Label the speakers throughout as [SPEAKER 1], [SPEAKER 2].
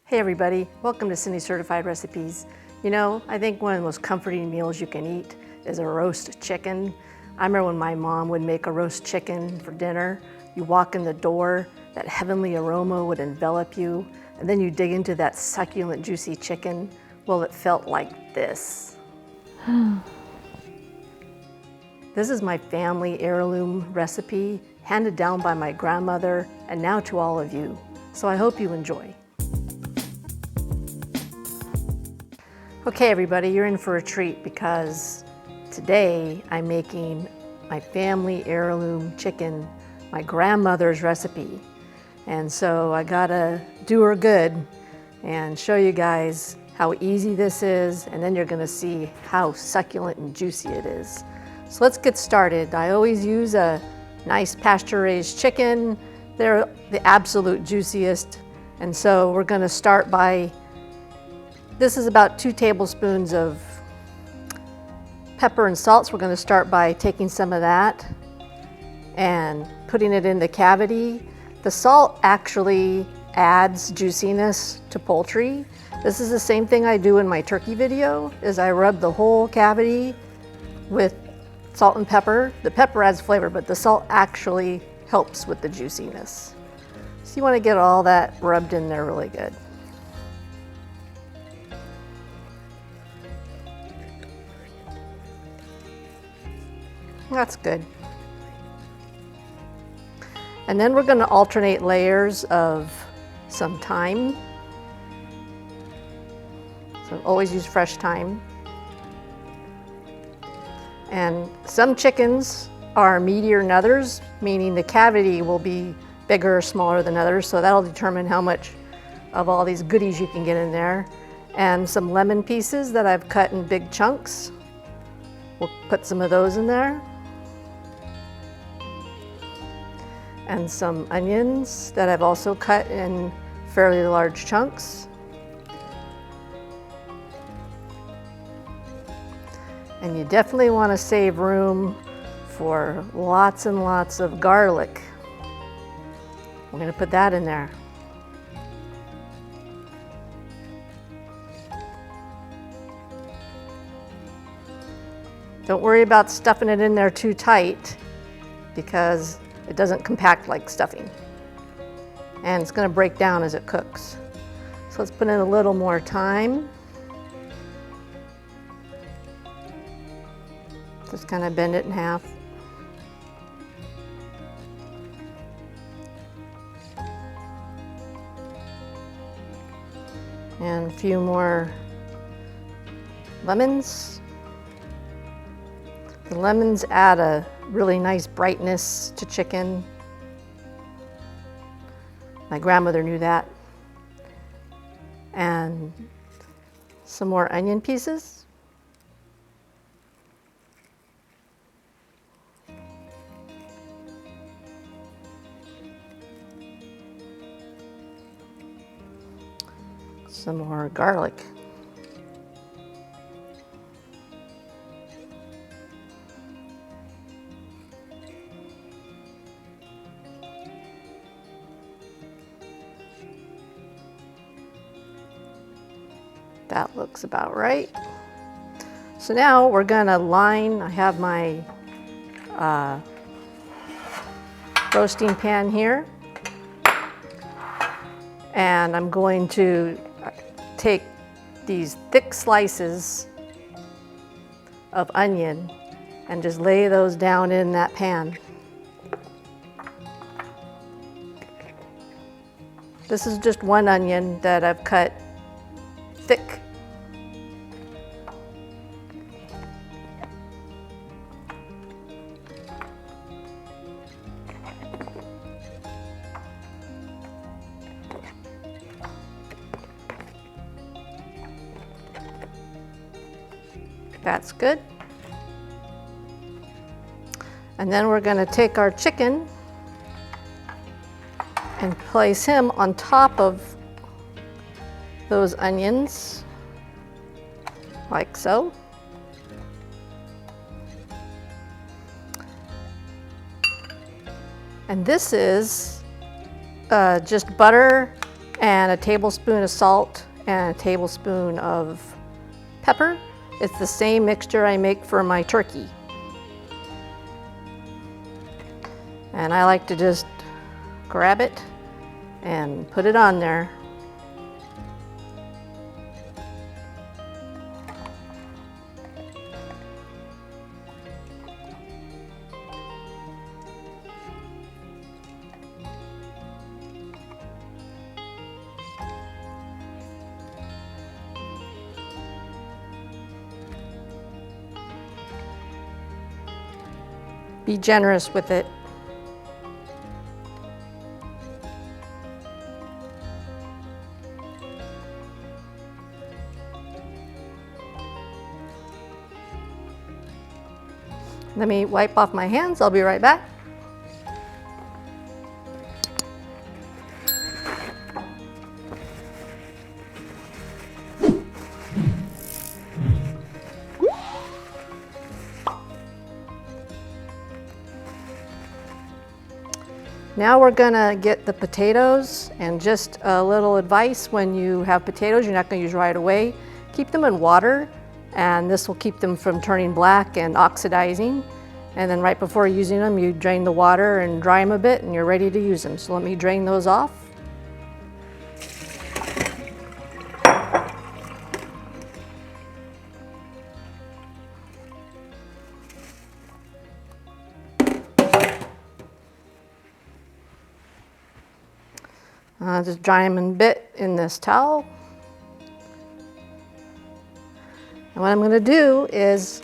[SPEAKER 1] Hey everybody, welcome to Cindy Certified Recipes. You know, I think one of the most comforting meals you can eat is a roast chicken. I remember when my mom would make a roast chicken for dinner. You walk in the door, that heavenly aroma would envelop you, and then you dig into that succulent, juicy chicken. Well, it felt like this. This is my family heirloom recipe, handed down by my grandmother, and now to all of you. So I hope you enjoy. Okay everybody, you're in for a treat because today I'm making my family heirloom chicken, my grandmother's recipe. And so I gotta do her good and show you guys how easy this is, and then you're gonna see how succulent and juicy it is. So let's get started. I always use a nice pasture-raised chicken. They're the absolute juiciest. And so we're gonna start by, this is about 2 tablespoons of pepper and salt. So we're going to start by taking some of that and putting it in the cavity. The salt actually adds juiciness to poultry. This is the same thing I do in my turkey video, is I rub the whole cavity with salt and pepper. The pepper adds flavor, but the salt actually helps with the juiciness. So you want to get all that rubbed in there really good. That's good. And then we're going to alternate layers of some thyme. So always use fresh thyme. And some chickens are meatier than others, meaning the cavity will be bigger or smaller than others, so that'll determine how much of all these goodies you can get in there. And some lemon pieces that I've cut in big chunks. We'll put some of those in there. And some onions that I've also cut in fairly large chunks. And you definitely want to save room for lots and lots of garlic. We're going to put that in there. Don't worry about stuffing it in there too tight, because it doesn't compact like stuffing. And it's going to break down as it cooks. So let's put in a little more thyme. Just kind of bend it in half. And a few more lemons. The lemons add a really nice brightness to chicken. My grandmother knew that. And some more onion pieces. Some more garlic. That looks about right. So now we're gonna line, I have my roasting pan here. And I'm going to take these thick slices of onion and just lay those down in that pan. This is just one onion that I've cut thick. That's good. And then we're going to take our chicken and place him on top of those onions, like so. And this is just butter and a tablespoon of salt and a tablespoon of pepper. It's the same mixture I make for my turkey. And I like to just grab it and put it on there. Be generous with it. Let me wipe off my hands. I'll be right back. Now we're gonna get the potatoes, and just a little advice: when you have potatoes you're not gonna use right away, keep them in water, and this will keep them from turning black and oxidizing. And then right before using them, you drain the water and dry them a bit, and you're ready to use them. So let me drain those off. Just dry them a bit in this towel. And what I'm going to do is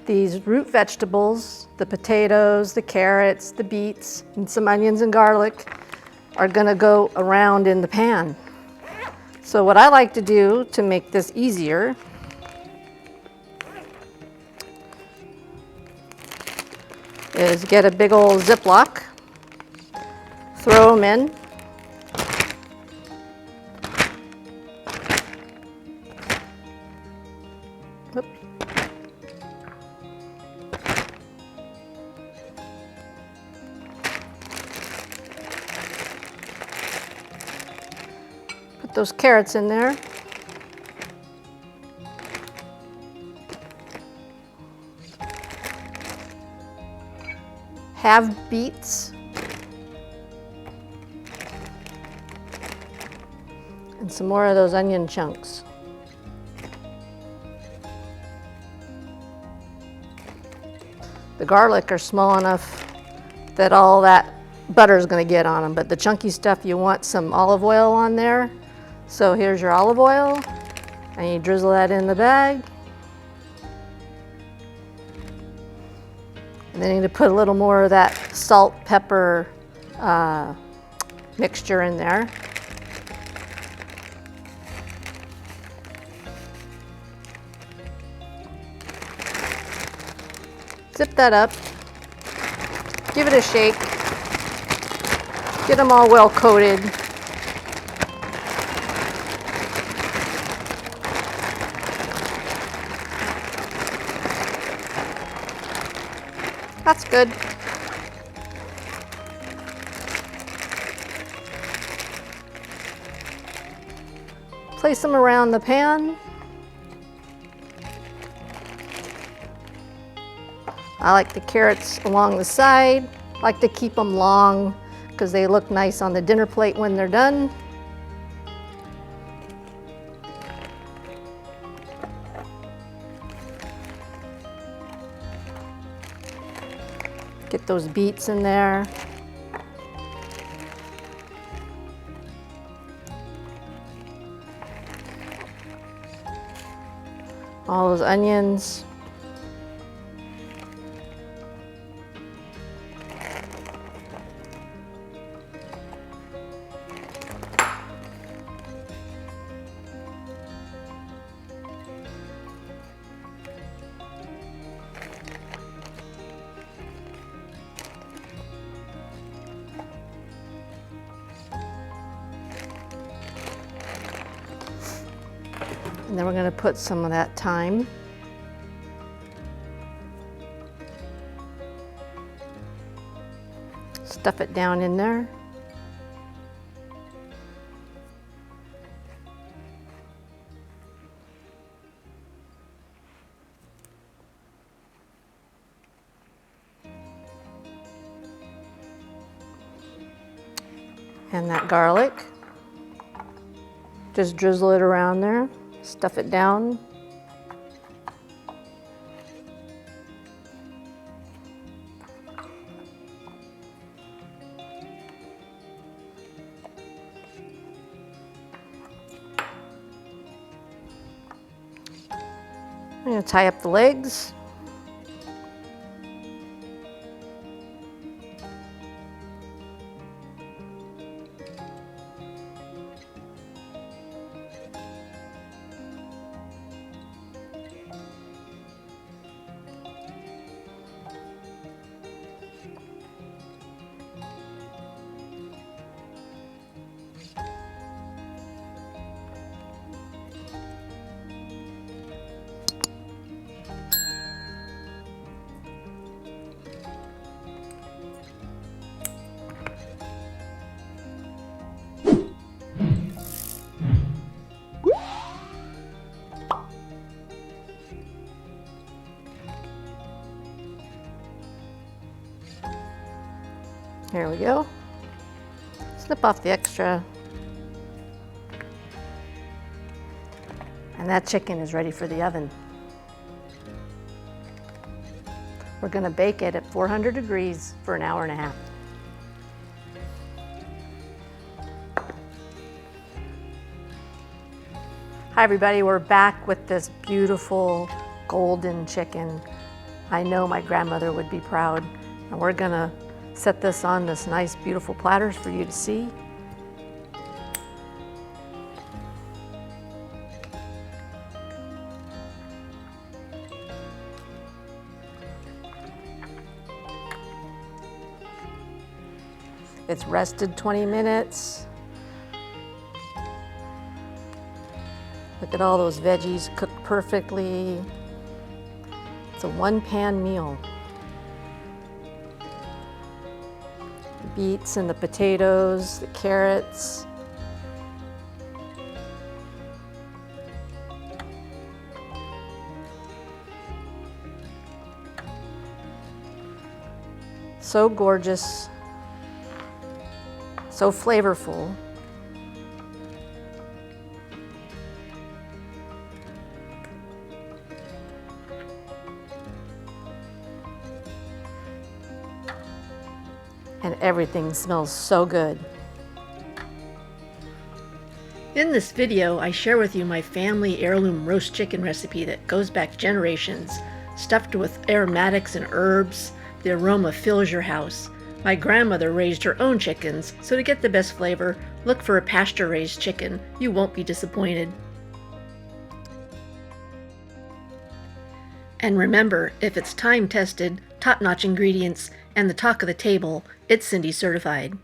[SPEAKER 1] these root vegetables, the potatoes, the carrots, the beets, and some onions and garlic are going to go around in the pan. So what I like to do to make this easier is get a big old Ziploc, throw them in. Put those carrots in there. Have beets. And some more of those onion chunks. The garlic are small enough that all that butter is going to get on them, but the chunky stuff, you want some olive oil on there. So here's your olive oil, and you drizzle that in the bag. And then you need to put a little more of that salt, pepper mixture in there. Zip that up, give it a shake, get them all well coated. That's good. Place them around the pan. I like the carrots along the side. I like to keep them long because they look nice on the dinner plate when they're done. Get those beets in there. All those onions. And then we're going to put some of that thyme. Stuff it down in there. And that garlic. Just drizzle it around there, stuff it down. I'm going to tie up the legs. Here we go. Snip off the extra. And that chicken is ready for the oven. We're going to bake it at 400 degrees for an hour and a half. Hi everybody, we're back with this beautiful golden chicken. I know my grandmother would be proud. And we're going to set this on this nice beautiful platters for you to see. It's rested 20 minutes. Look at all those veggies cooked perfectly. It's a one-pan meal. The beets and the potatoes, the carrots. So gorgeous, so flavorful. And everything smells so good. In this video, I share with you my family heirloom roast chicken recipe that goes back generations, stuffed with aromatics and herbs. The aroma fills your house. My grandmother raised her own chickens, so to get the best flavor, look for a pasture-raised chicken. You won't be disappointed. And remember, if it's time-tested, top-notch ingredients, and the talk of the table, it's Cindy certified.